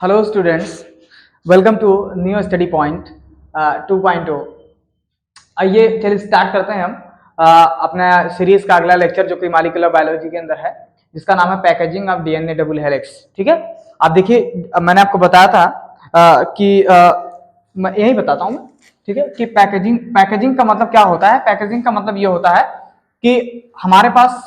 Hello students, welcome to new study point 2.0। आइए चलिए start करते हैं हम अपना सीरीज का अगला लेक्चर जो कि मॉलिक्यूलर बायोलॉजी के अंदर है, जिसका नाम है packaging of DNA double helix. ठीक है, आप देखिए मैंने आपको बताया था मैं यही बताता हूँ। ठीक है कि पैकेजिंग का मतलब क्या होता है। पैकेजिंग का मतलब ये होता है कि हमारे पास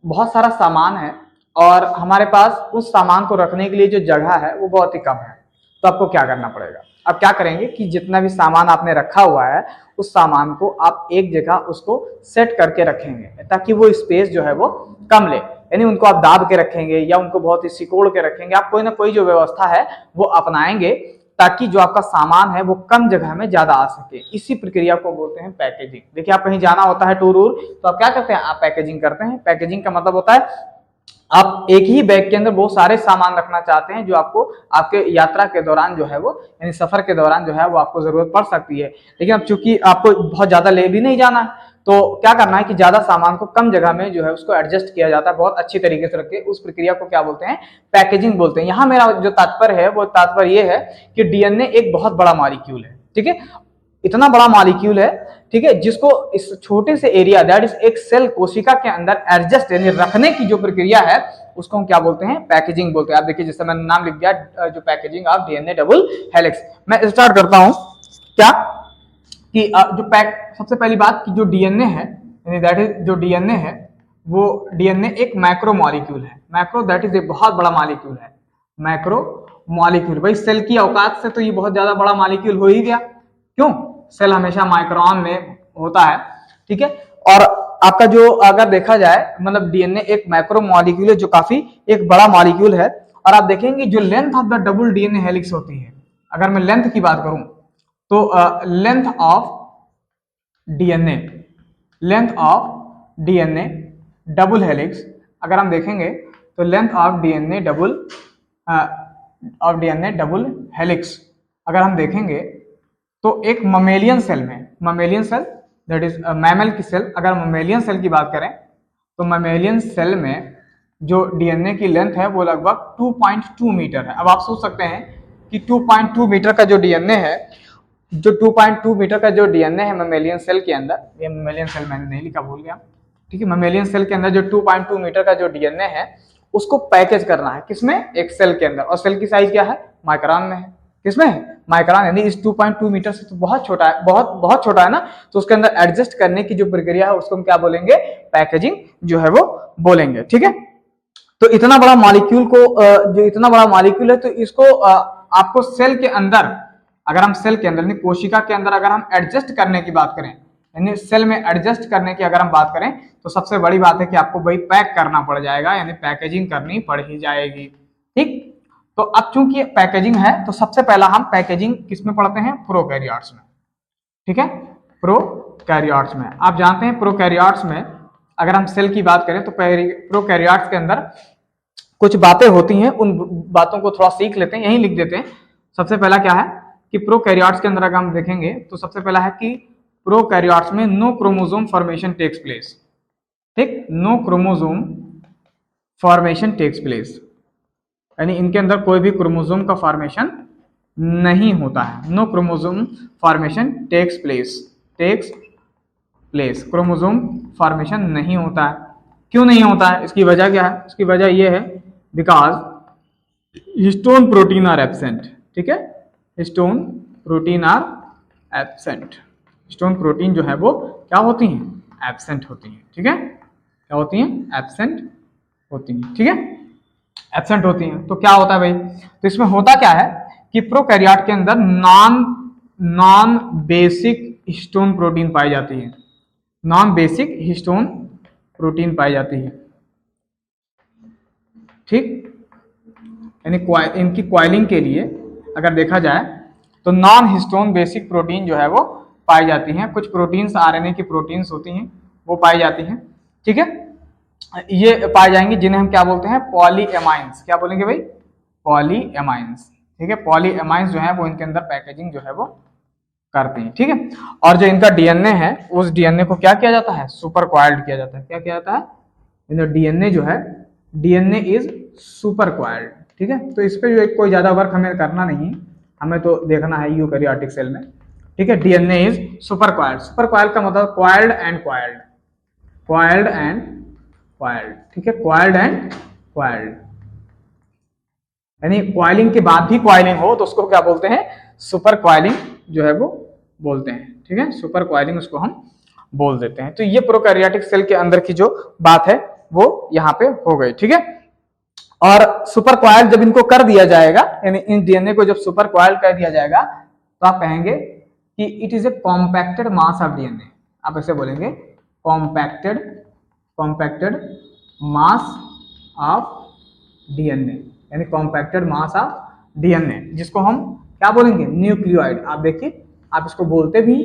बहुत सारा सामान है और हमारे पास उस सामान को रखने के लिए जो जगह है वो बहुत ही कम है। तो आपको क्या करना पड़ेगा, आप क्या करेंगे कि जितना भी सामान आपने रखा हुआ है उस सामान को आप एक जगह उसको सेट करके रखेंगे ताकि वो स्पेस जो है वो कम ले, यानी उनको आप दाब के रखेंगे या उनको बहुत ही सिकोड़ के रखेंगे। आप कोई ना कोई जो व्यवस्था है वो अपनाएंगे ताकि जो आपका सामान है वो कम जगह में ज्यादा आ सके। इसी प्रक्रिया को बोलते हैं पैकेजिंग। देखिए आप कहीं जाना होता है टूर तो आप क्या करते हैं, आप पैकेजिंग करते हैं। पैकेजिंग का मतलब होता है आप एक ही बैग के अंदर बहुत सारे सामान रखना चाहते हैं जो आपको आपके यात्रा के दौरान जो है वो यानी सफर के दौरान जो है वो आपको जरूरत पड़ सकती है। लेकिन अब चूंकि आपको बहुत ज्यादा ले भी नहीं जाना है तो क्या करना है कि ज्यादा सामान को कम जगह में जो है उसको एडजस्ट किया जाता है बहुत अच्छी तरीके से रखे। उस प्रक्रिया को क्या बोलते हैं, पैकेजिंग बोलते हैं। यहाँ मेरा जो तात्पर्य है वो तात्पर्य ये है कि डीएनए एक बहुत बड़ा मॉलिक्यूल है। ठीक है, इतना बड़ा मॉलिक्यूल है, ठीक है, जिसको इस छोटे से एरिया दैट इज एक सेल कोशिका के अंदर एडजस्ट यानी रखने की जो प्रक्रिया है उसको हम क्या बोलते हैं, पैकेजिंग बोलते हैं। आप देखिए जैसे मैंने नाम लिख दिया जो packaging of DNA double helix. मैं स्टार्ट करता हूं क्या कि सबसे पहली बात कि जो डीएनए है यानी दैट इज जो डीएनए है वो डीएनए एक मैक्रो मॉलिक्यूल है। मैक्रो दैट इज एक बहुत बड़ा मॉलिक्यूल है। मैक्रो मॉलिक्यूल, भाई सेल की औकात से तो ये बहुत ज्यादा बड़ा मॉलिक्यूल हो ही गया। क्यों, सेल हमेशा माइक्रोन में होता है। ठीक है, और आपका जो अगर देखा जाए मतलब डीएनए एक मैक्रो मॉलिक्यूल है जो काफी एक बड़ा मॉलिक्यूल है। और आप देखेंगे जो length of the double DNA helix होती है, अगर मैं लेंथ की बात करूं तो length of DNA double helix अगर हम देखेंगे तो length of DNA double helix अगर हम देखेंगे तो एक ममेलियन सेल में, mammalian cell that is mammal की सेल, अगर ममेलियन सेल की बात करें तो ममेलियन सेल में जो डीएनए की लेंथ है वो लगभग 2.2 मीटर है। अब आप सोच सकते हैं कि 2.2 मीटर का जो डीएनए है, जो 2.2 मीटर का जो डीएनए है ममेलियन सेल के अंदर, ये ममेलियन सेल मैंने नहीं लिखा, भूल गया। ठीक है, ममेलियन सेल के अंदर जो 2.2 मीटर का जो डीएनए है उसको पैकेज करना है किसमें, एक सेल के अंदर। और सेल की साइज क्या है, माइक्रोन में है। किसमें है, माइक्रोन, यानी इस 2.2 मीटर से तो बहुत छोटा है, बहुत छोटा है ना। तो उसके अंदर एडजस्ट करने की जो प्रक्रिया है उसको हम क्या बोलेंगे, पैकेजिंग जो है वो बोलेंगे। ठीक है, तो इतना बड़ा मॉलिक्यूल को जो इतना बड़ा मॉलिक्यूल है तो इसको आपको सेल के अंदर, अगर हम सेल के अंदर यानी कोशिका के अंदर अगर हम एडजस्ट करने की बात करें, यानी सेल में एडजस्ट करने की अगर हम बात करें तो सबसे बड़ी बात है कि आपको भाई पैक करना पड़ जाएगा, यानी पैकेजिंग करनी पड़ ही जाएगी। ठीक, तो अब चूंकि पैकेजिंग है तो सबसे पहला हम पैकेजिंग किसमें पढ़ते हैं, प्रोकैरियोट्स में। ठीक है, प्रोकैरियोट्स में आप जानते हैं प्रोकैरियोट्स में अगर हम सेल की बात करें तो प्रोकैरियोट्स के अंदर कुछ बातें होती हैं, उन बातों को थोड़ा सीख लेते हैं, यहीं लिख देते हैं। सबसे पहला क्या है कि प्रोकैरियोट्स के अंदर अगर हम देखेंगे तो सबसे पहला है कि प्रोकैरियोट्स में no chromosome formation takes place. ठीक, no chromosome formation takes place, यानी इनके अंदर कोई भी क्रोमोसोम का फॉर्मेशन नहीं होता है। No chromosome formation takes place, chromosome formation नहीं होता है। क्यों नहीं होता है, इसकी वजह क्या है, इसकी वजह यह है because histone protein are absent. ठीक है, histone protein are absent, histone protein जो है वो क्या होती हैं, एब्सेंट होती हैं। ठीक है, क्या होती हैं, एब्सेंट होती हैं। ठीक है, एब्सेंट होती हैं। तो क्या होता है भाई, तो इसमें होता क्या है कि प्रोकैरियोट के अंदर नॉन बेसिक हिस्टोन प्रोटीन पाई जाती है, नॉन बेसिक हिस्टोन प्रोटीन पाई जाती है। ठीक, यानी इनकी क्वाइलिंग के लिए अगर देखा जाए तो नॉन हिस्टोन बेसिक प्रोटीन जो है वो पाई जाती हैं। कुछ प्रोटीन्स आरएनए की प्रोटीन्स होती हैं वो पाई जाती हैं। ठीक है, ये पाए जाएंगे जिन्हें हम क्या बोलते हैं, पॉलीएमाइंस। क्या बोलेंगे भाई, पॉलीएमाइंस। ठीक है, पॉलीएमाइंस जो है वो इनके अंदर पैकेजिंग जो है वो करते हैं। ठीक है, और जो इनका डीएनए है उस डीएनए को क्या किया जाता है, सुपर क्वाइल्ड किया जाता है। क्या किया जाता है, डीएनए जो है, डीएनए इज सुपर क्वाइल्ड। ठीक है, तो इस पे जो कोई ज्यादा वर्क हमें करना नहीं है, हमें तो देखना है यूकैरियोटिक सेल में। ठीक है, DNA is super coiled. Super coiled का मतलब coiled and coiled, coiled and coiled. ठीक है, क्वाइल्ड एंड क्वाइल्ड, यानी क्वाइलिंग के बाद भी क्वाइलिंग हो तो उसको क्या बोलते हैं, सुपर क्वाइलिंग जो है वो बोलते हैं। ठीक है, सुपर क्वाइलिंग उसको हम बोल देते हैं। तो ये प्रोकैरियोटिक सेल के अंदर की जो बात है वो यहाँ पे हो गई। ठीक है, और सुपर क्वाइल जब इनको कर दिया जाएगा, यानी इन डीएनए को जब सुपर क्वाइल कर दिया जाएगा तो आप कहेंगे कि it is a compacted mass of DNA. आप ऐसे बोलेंगे compacted, compacted mass of DNA, यानी कॉम्पैक्टेड मास ऑफ डीएनए, जिसको हम क्या बोलेंगे, न्यूक्लियोइड। आप देखिए, आप इसको बोलते भी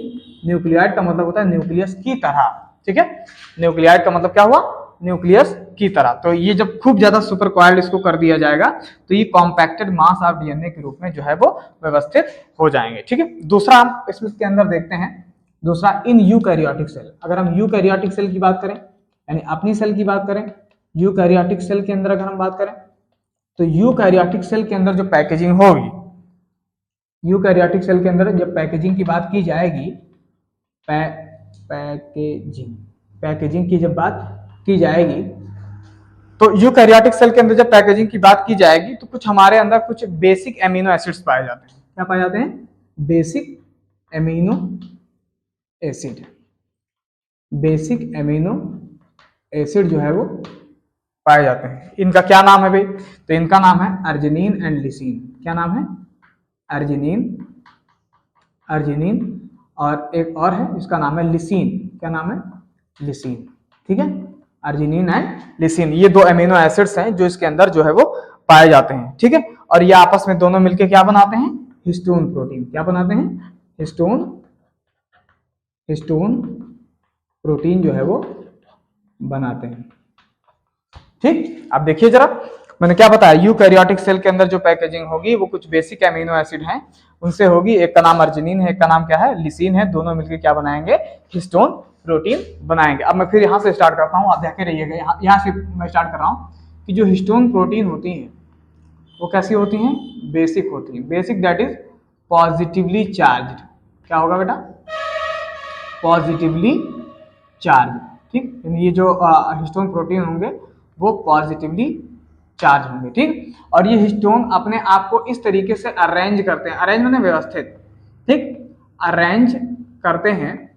न्यूक्लियोइड का मतलब होता है न्यूक्लियस की तरह। ठीक है, न्यूक्लियोइड का मतलब क्या हुआ, न्यूक्लियस की तरह। तो ये जब खूब ज्यादा सुपर क्वाइल्ड इसको कर दिया जाएगा तो ये कॉम्पैक्टेड मास ऑफ डीएनए के रूप में जो है वो व्यवस्थित हो जाएंगे। ठीक है, दूसरा हम इसमें के अंदर देखते हैं, दूसरा इन यूकैरियोटिक सेल। अगर हम यूकैरियोटिक सेल की बात करें, यानी अपनी सेल की बात करें, यूकैरियोटिक सेल के अंदर अगर हम बात करें तो यूकैरियोटिक सेल के अंदर जो पैकेजिंग होगी, यूकैरियोटिक सेल के अंदर जब पैकेजिंग की बात की जाएगी, पैकेजिंग, पैकेजिंग की जब बात की जाएगी तो यूकैरियोटिक सेल के अंदर जब पैकेजिंग की बात की जाएगी तो कुछ हमारे अंदर कुछ बेसिक एमिनो एसिड्स पाए जाते हैं। क्या पाए जाते हैं, basic amino acid. Basic amino acid जो है वो पाए जाते हैं। इनका क्या नाम है भाई, तो इनका नाम है अर्जिनिन एंड लिसिन। क्या नाम है, अर्जिनिन, अर्जिनिन, और एक और है जिसका नाम है लिसिन। क्या नाम है, लिसिन। ठीक है, अर्जिनिन एंड लिसिन, ये दो एमिनो एसिड्स हैं जो इसके अंदर जो है वो पाए जाते हैं। ठीक है, और ये आपस में दोनों मिलकर क्या बनाते हैं, हिस्टोन प्रोटीन। क्या बनाते हैं, हिस्टोन, हिस्टोन प्रोटीन जो है वो बनाते हैं। ठीक, आप देखिए जरा, मैंने क्या बताया, यूकैरियोटिक सेल के अंदर जो पैकेजिंग होगी वो कुछ बेसिक एमिनो एसिड हैं उनसे होगी। एक का नाम अर्जिनिन है, एक का नाम क्या है, लिसिन है। दोनों मिलकर क्या बनाएंगे, हिस्टोन प्रोटीन बनाएंगे। अब मैं फिर यहाँ से स्टार्ट करता हूँ, आप देखे रहिएगा। यहाँ से मैं स्टार्ट कर रहा हूँ कि जो हिस्टोन प्रोटीन होती हैं वो कैसी होती हैं, बेसिक होती हैं। Basic that is positively charge. क्या होगा बेटा, पॉजिटिवली चार्ज। ठीक, ये जो हिस्टोन प्रोटीन होंगे वो पॉजिटिवली चार्ज होंगे। ठीक, और ये हिस्टोन अपने आप को इस तरीके से अरेंज करते हैं, अरेंज माने व्यवस्थित। ठीक, अरेंज करते हैं,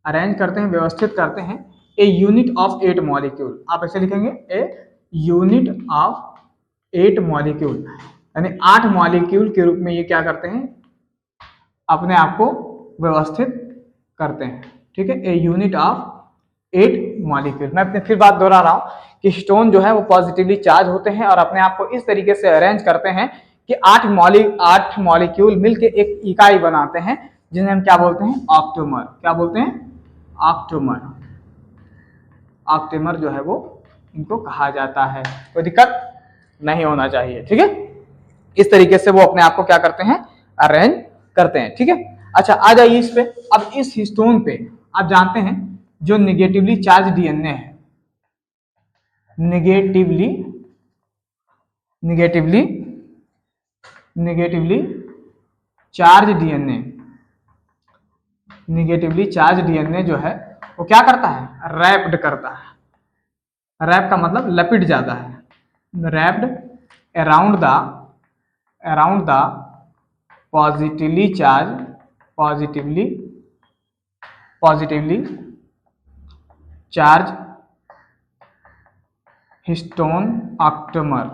अरेंज करते हैं, व्यवस्थित करते हैं ए यूनिट ऑफ 8 मॉलिक्यूल। आप ऐसे लिखेंगे, ए यूनिट ऑफ 8 मॉलिक्यूल, यानी 8 मॉलिक्यूल के रूप में ये क्या करते हैं, अपने आप को व्यवस्थित करते हैं। ठीक है, ए यूनिट ऑफ 8 मॉलिक्यूल। मैं अपने फिर बात दोहरा रहा हूं कि हिस्टोन जो है वो पॉजिटिवली चार्ज होते हैं और अपने आप को इस तरीके से अरेंज करते हैं कि 8 मॉलिक्यूल मिलकर एक इकाई बनाते हैं जिन्हें हम क्या बोलते हैं, ऑक्टेमर। क्या बोलते हैं, ऑक्टेमर। ऑक्टेमर जो है वो इनको कहा जाता है। कोई दिक्कत नहीं होना चाहिए। ठीक है, इस तरीके से वो अपने आप को क्या करते हैं, अरेंज करते हैं। ठीक है, अच्छा आ जाइए इस पे। अब इस हिस्टोन पे आप जानते हैं जो निगेटिवली चार्ज डीएनए है, negatively negatively negatively charge DNA, negatively charge DNA जो है वो क्या करता है, रैप्ड करता है। रैप का मतलब लपेट जाता है, wrapped around the positively charge, positively charge histone octamer.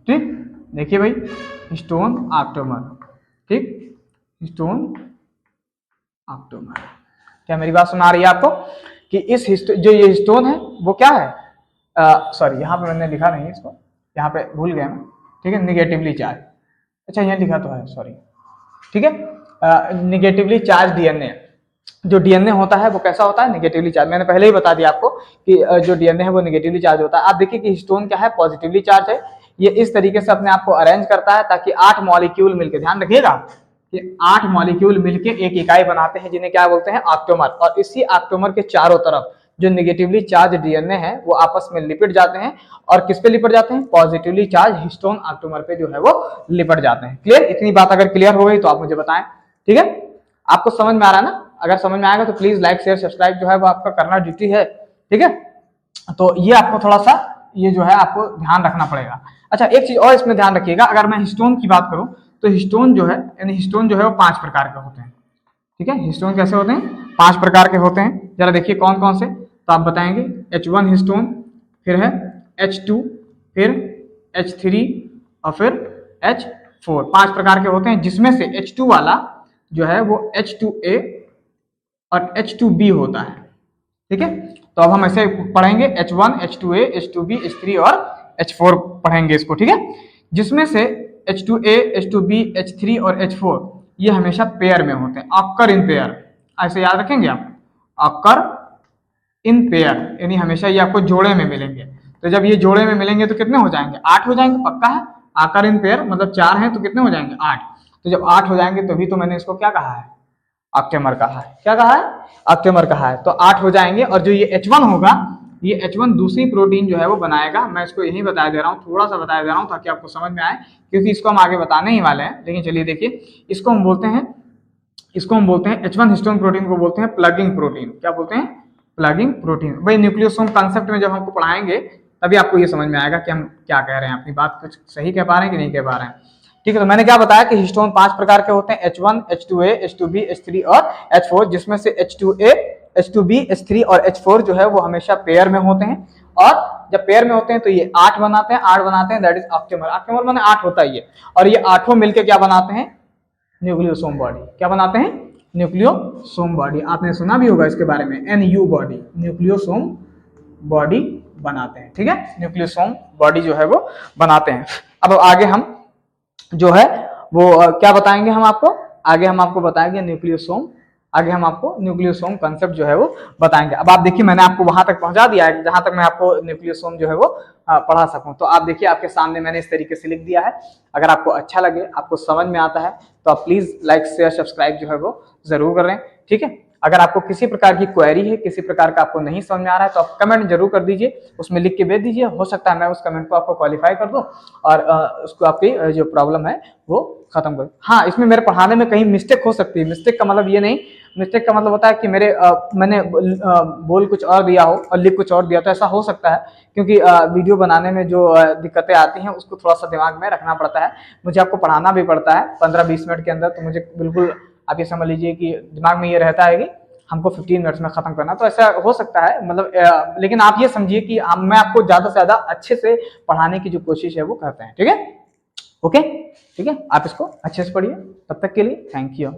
ठीक, देखिए भाई, हिस्टोन ऑक्टेमर। ठीक, हिस्टोन ऑक्टेमर। क्या मेरी बात सुना रही है आपको कि इस जो ये हिस्टोन है वो क्या है, सॉरी यहाँ पे मैंने लिखा नहीं है इसको, यहाँ पे भूल गया मैं। ठीक है, निगेटिवली चार्ज, अच्छा यहाँ लिखा तो है, सॉरी। ठीक है, निगेटिवली चार्ज डीएनए, जो डीएनए होता है वो कैसा होता है, निगेटिवली चार्ज। मैंने पहले ही बता दिया आपको कि जो डीएनए है वो निगेटिवली चार्ज होता है। आप देखिए कि हिस्टोन क्या है, पॉजिटिवली चार्ज है। ये इस तरीके से अपने आप को अरेंज करता है ताकि 8 मॉलिक्यूल मिलकर, ध्यान रखिएगा कि 8 मॉलिक्यूल मिलकर एक इकाई बनाते हैं जिन्हें क्या बोलते हैं, ऑक्टेमर। और इसी ऑक्टेमर के चारों तरफ जो निगेटिवली चार्ज डीएनए है वो आपस में लिपट जाते हैं, और किस पे लिपट जाते हैं, पॉजिटिवली चार्ज हिस्टोन ऑक्टोमर पे जो है वो लिपट जाते हैं। क्लियर? इतनी बात अगर क्लियर हो गई तो आप मुझे बताएं। ठीक है, आपको समझ में आ रहा है ना? अगर समझ में आएगा तो प्लीज लाइक शेयर सब्सक्राइब जो है वो आपका करना ड्यूटी है। ठीक है, तो ये आपको थोड़ा सा ये जो है आपको ध्यान रखना पड़ेगा। अच्छा, एक चीज और इसमें ध्यान रखिएगा, अगर मैं हिस्टोन की बात करूं तो हिस्टोन जो है, यानी हिस्टोन जो है वो 5 प्रकार के होते हैं। ठीक है, हिस्टोन कैसे होते हैं? 5 प्रकार के होते हैं। जरा देखिए कौन कौन से, तो आप बताएंगे। H1 हिस्टोन, फिर है H2, फिर H3 और फिर H4। 5 प्रकार के होते हैं, जिसमें से H2 वाला जो है वो H2A और H2B होता है। ठीक है, तो अब हम ऐसे पढ़ेंगे H1, H2A, H2B, H3 और H4 पढ़ेंगे इसको। ठीक है, जिसमें से H2A, H2B, H3 और H4 ये हमेशा पेयर में होते हैं, ऑक्कर इन पेयर। ऐसे याद रखेंगे आप, ऑक्कर इन पेयर, यानी हमेशा ये आपको जोड़े में मिलेंगे। तो जब ये जोड़े में मिलेंगे तो कितने हो जाएंगे? 8 हो जाएंगे, पक्का है। ऑक्कर इन पेयर मतलब 4 हैं तो कितने हो जाएंगे? 8। तो जब 8 हो जाएंगे तभी तो मैंने इसको क्या कहा है? ऑक्टेमर कहा है। क्या कहा है? ऑक्टेमर कहा है। तो 8 हो जाएंगे, और जो ये H1 होगा, ये H1 दूसरी प्रोटीन जो है वो बनाएगा। मैं इसको यही बता दे रहा हूँ, थोड़ा सा बता दे रहा हूँ ताकि आपको समझ में आए, क्योंकि इसको हम आगे बताने ही वाले हैं। लेकिन चलिए देखिए, इसको हम बोलते हैं H1 हिस्टोन प्रोटीन को बोलते हैं प्लगिंग प्रोटीन। क्या बोलते हैं? Plugging protein. भाई न्यूक्लियोसोम कॉन्सेप्ट में जब हमको पढ़ाएंगे तभी आपको ये समझ में आएगा कि हम क्या कह रहे हैं, अपनी बात कुछ सही कह पा रहे हैं कि नहीं कह पा रहे हैं। ठीक है, तो मैंने क्या बताया कि हिस्टोन 5 प्रकार के होते हैं, H1, H2A, H2B, H3 और H4, जिसमें से H2A, H2B, H3 और H4 जो है वो हमेशा पेयर में होते हैं। और जब पेयर में होते हैं तो ये 8 बनाते हैं, दैट इज ऑक्टेमर। ऑक्टेमर माने 8 होता है ये, और ये 8 मिलकर क्या बनाते हैं? Nucleosome body. क्या बनाते हैं? Nucleosome body. आपने सुना भी होगा इसके बारे में, NU बॉडी, न्यूक्लियोसोम बॉडी बनाते हैं। ठीक है, न्यूक्लियोसोम बॉडी जो है वो बनाते हैं। अब आगे हम जो है वो क्या बताएंगे हम आपको? आगे हम आपको बताएंगे न्यूक्लियोसोम, आगे हम आपको न्यूक्लियोसोम कांसेप्ट जो है वो बताएंगे। अब आप देखिए, मैंने आपको वहां तक पहुंचा दिया है जहां तक मैं आपको न्यूक्लियोसोम जो है वो पढ़ा सकूं। तो आप देखिए, आपके सामने मैंने इस तरीके से लिख दिया है। अगर आपको अच्छा लगे, आपको समझ में आता है, तो आप प्लीज लाइक शेयर सब्सक्राइब जो है वो जरूर करें। ठीक है, अगर आपको किसी प्रकार की क्वेरी है, किसी प्रकार का आपको नहीं समझ में आ रहा है, तो आप कमेंट जरूर कर दीजिए, उसमें लिख के भेज दीजिए। हो सकता है मैं उस कमेंट को आपको क्वालिफाई कर दूं और उसको आपकी जो प्रॉब्लम है वो खत्म कर। हाँ, इसमें मेरे पढ़ाने में कहीं मिस्टेक हो सकती है। मिस्टेक का मतलब ये नहीं, मिस्टेक का मतलब होता है कि मैंने बोल कुछ और दिया हो और लिख कुछ और दिया, तो ऐसा हो सकता है, क्योंकि वीडियो बनाने में जो दिक्कतें आती हैं उसको थोड़ा सा दिमाग में रखना पड़ता है। मुझे आपको पढ़ाना भी पड़ता है 15-20 मिनट के अंदर, तो मुझे बिल्कुल आप ये समझ लीजिए कि दिमाग में ये रहता है कि हमको 15 मिनट्स में खत्म करना। तो ऐसा हो सकता है, मतलब लेकिन आप ये समझिए कि मैं आपको ज्यादा से ज्यादा अच्छे से पढ़ाने की जो कोशिश है वो करते हैं। ठीक है, ओके, ठीक है, आप इसको अच्छे से पढ़िए। तब तक के लिए थैंक यू।